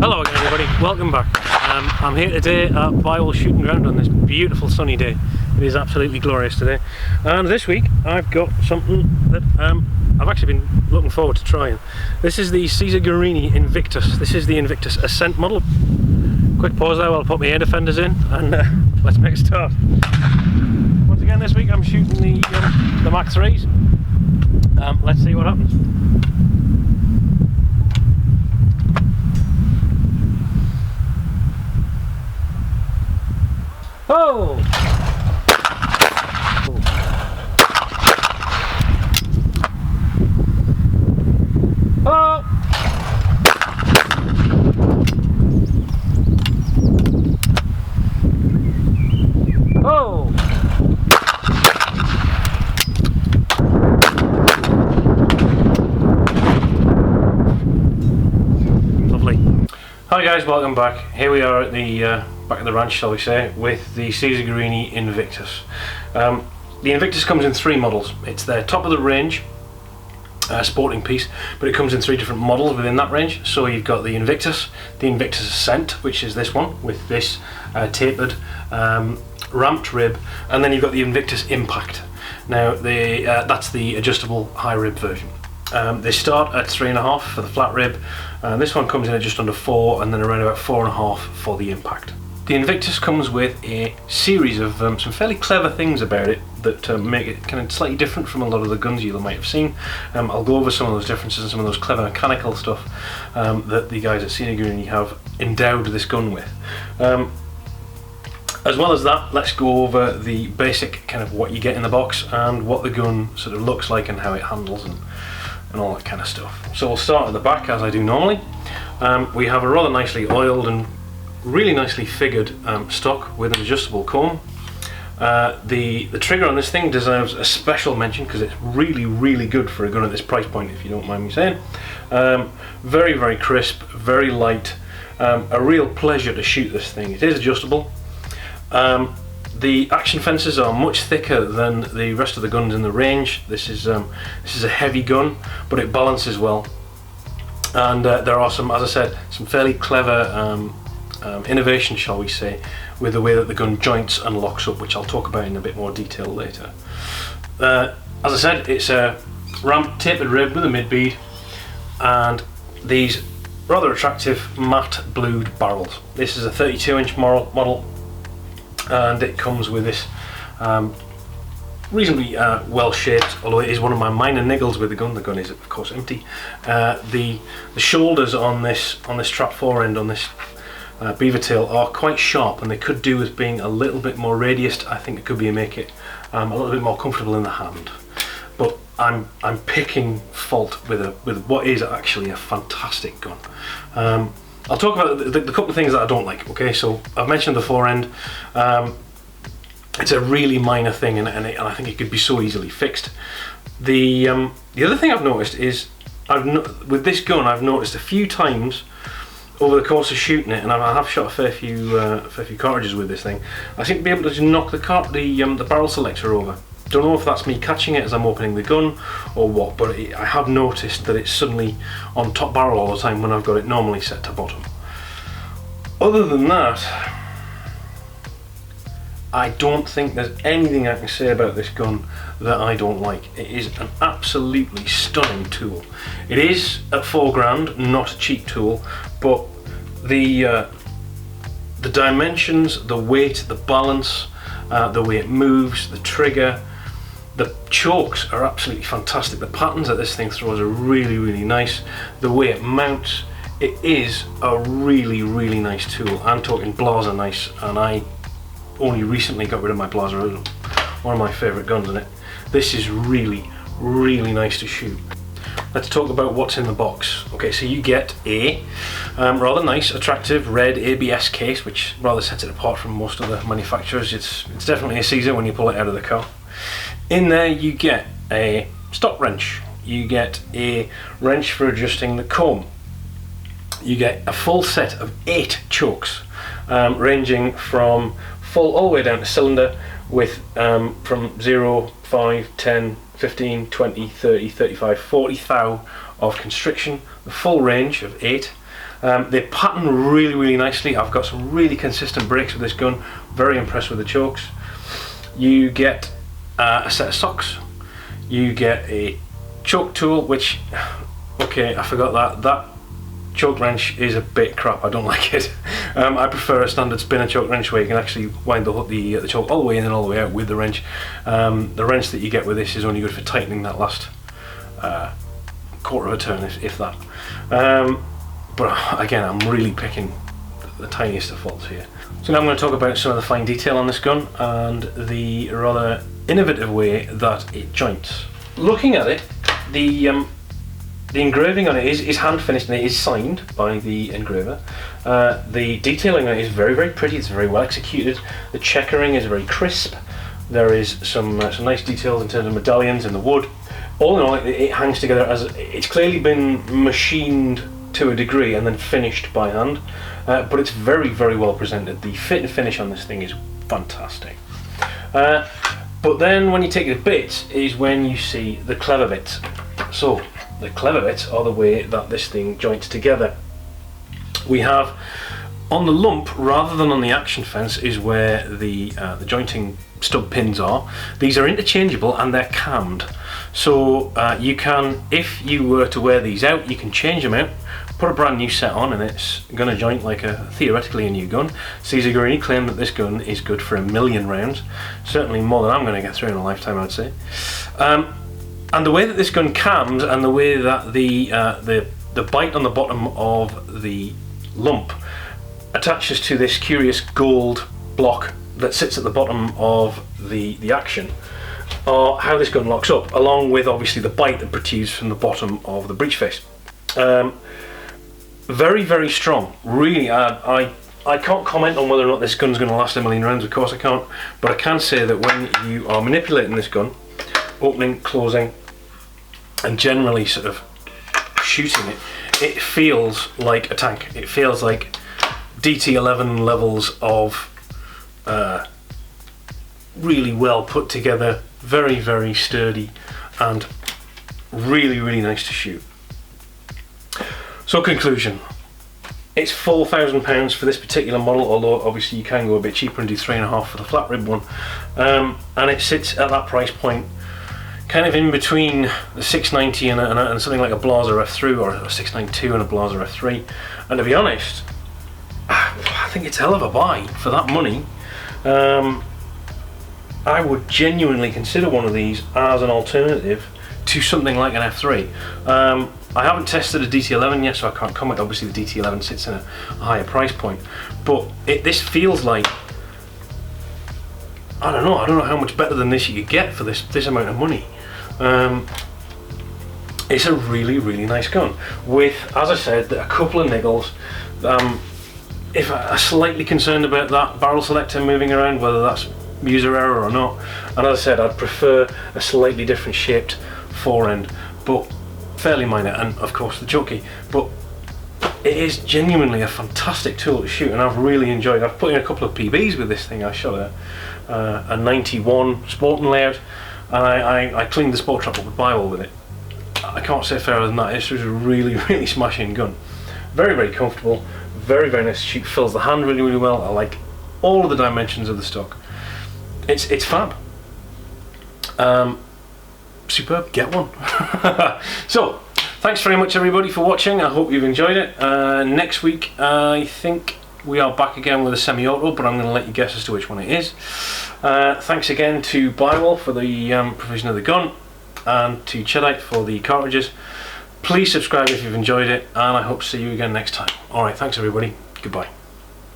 Hello again everybody, welcome back. I'm here today at Bywell Shooting Ground on this beautiful sunny day. It is absolutely glorious today. And this week I've got something that I've actually been looking forward to trying. This is the Guerini Invictus. This is the Invictus Ascent model. Quick pause there while I put my air defenders in and let's make a start. Once again this week I'm shooting the Mach 3s. Let's see what happens. Oh! Oh! Oh! Lovely. Hi guys, welcome back. Here we are at the back at the ranch, shall we say, with the Guerini Invictus. The Invictus comes in three models. It's their top of the range sporting piece, but it comes in three different models within that range. So you've got the Invictus Ascent, which is this one with this tapered ramped rib, and then you've got the Invictus Impact. Now that's the adjustable high rib version. They start at 3.5 for the flat rib. This one comes in at just under 4, and then around about 4.5 for the Impact. The Invictus comes with a series of some fairly clever things about it that make it kind of slightly different from a lot of the guns you might have seen. I'll go over some of those differences and some of those clever mechanical stuff that the guys at Guerini have endowed this gun with. As well as that, let's go over the basic kind of what you get in the box and what the gun sort of looks like and how it handles and all that kind of stuff. So we'll start at the back as I do normally. We have a rather nicely oiled and really nicely figured stock with an adjustable comb. The trigger on this thing deserves a special mention because it's really good for a gun at this price point, if you don't mind me saying. Very crisp, very light, a real pleasure to shoot this thing. It is adjustable. The action fences are much thicker than the rest of the guns in the range. This is a heavy gun, but it balances well. And there are some, as I said, some fairly clever innovation, shall we say, with the way that the gun joints and locks up, which I'll talk about in a bit more detail later. As I said, it's a ramped tapered rib with a mid-bead and these rather attractive matte blued barrels. This is a 32-inch model, and it comes with this reasonably well shaped, although it is one of my minor niggles with the gun. The gun is of course empty. The shoulders on this trap fore end on this beaver tail are quite sharp, and they could do with being a little bit more radiused. I think it could make it a little bit more comfortable in the hand. But I'm picking fault with what is actually a fantastic gun. I'll talk about the couple of things that I don't like. Okay, so I've mentioned the fore end. It's a really minor thing, and I think it could be so easily fixed. The other thing I've noticed is with this gun I've noticed a few times over the course of shooting it, and I have shot a fair few cartridges with this thing, I seem to be able to just knock the barrel selector over. Don't know if that's me catching it as I'm opening the gun or what, but I have noticed that it's suddenly on top barrel all the time when I've got it normally set to bottom. Other than that, I don't think there's anything I can say about this gun that I don't like. It is an absolutely stunning tool. It is at £4 grand, not a cheap tool, but the dimensions, the weight, the balance, the way it moves, the trigger, the chokes are absolutely fantastic. The patterns that this thing throws are really nice. The way it mounts, it is a really nice tool. I'm talking blazer nice, and I only recently got rid of my blazer, one of my favourite guns in it. This is really nice to shoot. Let's talk about what's in the box. Okay, so you get a rather nice, attractive red ABS case, which rather sets it apart from most other manufacturers. It's definitely a Caesar when you pull it out of the car. In there you get a stock wrench. You get a wrench for adjusting the comb. You get a full set of 8 chokes, ranging from full all the way down to cylinder, with from 0, 5, 10, 15, 20, 30, 35, 40 thou of constriction, the full range of 8, They pattern really nicely. I've got some really consistent brakes with this gun. Very impressed with the chokes. You get a set of socks. You get a choke tool, which, okay, I forgot that choke wrench is a bit crap. I don't like it. I prefer a standard spinner choke wrench where you can actually wind the choke all the way in and all the way out with the wrench. The wrench that you get with this is only good for tightening that last quarter of a turn, if that. But again, I'm really picking the tiniest of faults here. So now I'm going to talk about some of the fine detail on this gun and the rather innovative way that it joints. Looking at it, the engraving on it is hand finished and it is signed by the engraver. The detailing on it is very pretty. It's very well executed. The checkering is very crisp. There is some nice details in terms of medallions and the wood. All in all, it hangs together as it's clearly been machined to a degree and then finished by hand. But it's very well presented. The fit and finish on this thing is fantastic. But then when you take the bits is when you see the clever bits. So the clever bits are the way that this thing joints together. We have on the lump, rather than on the action fence, is where the jointing stub pins are. These are interchangeable and they're cammed. So you can, if you were to wear these out, you can change them out, put a brand new set on, and it's going to joint like theoretically a new gun. Caesar Guerini claimed that this gun is good for 1,000,000 rounds. Certainly more than I'm going to get through in a lifetime, I'd say. And the way that this gun cams and the way that the bite on the bottom of the lump attaches to this curious gold block that sits at the bottom of the action are how this gun locks up, along with obviously the bite that protrudes from the bottom of the breech face. Very strong. Really, I can't comment on whether or not this gun's going to last 1,000,000 rounds, of course I can't, but I can say that when you are manipulating this gun, opening, closing, and generally sort of shooting it, it feels like a tank. It feels like DT11 levels of really well put together, very sturdy, and really nice to shoot. So conclusion, it's £4,000 for this particular model, although obviously you can go a bit cheaper and do 3.5 for the flat rib one, and it sits at that price point kind of in between the 690 and something like a Blaser F3, or a 692 and a Blaser F3. And to be honest, I think it's a hell of a buy for that money. I would genuinely consider one of these as an alternative to something like an F3. I haven't tested a DT11 yet, so I can't comment. Obviously the DT11 sits in a higher price point, but this feels like, I don't know how much better than this you could get for this amount of money. It's a really nice gun with, as I said, a couple of niggles. If I'm slightly concerned about that barrel selector moving around, whether that's user error or not, and as I said, I'd prefer a slightly different shaped forend, but fairly minor, and of course the choke key. But it is genuinely a fantastic tool to shoot, and I've really enjoyed it. I've put in a couple of PBs with this thing. I shot a 91 sporting layout, and I cleaned the sport trap up with Bywell with it. I can't say fairer than that. It's just a really smashing gun. Very comfortable, very nice to shoot, fills the hand really well. I like all of the dimensions of the stock. It's fab. Superb, get one. So thanks very much everybody for watching. I hope you've enjoyed it. Next week I think we are back again with a semi-auto, but I'm going to let you guess as to which one it is. Thanks again to Bywell for the provision of the gun, and to Cheddite for the cartridges. Please subscribe if you've enjoyed it, and I hope to see you again next time. Alright, thanks everybody, goodbye.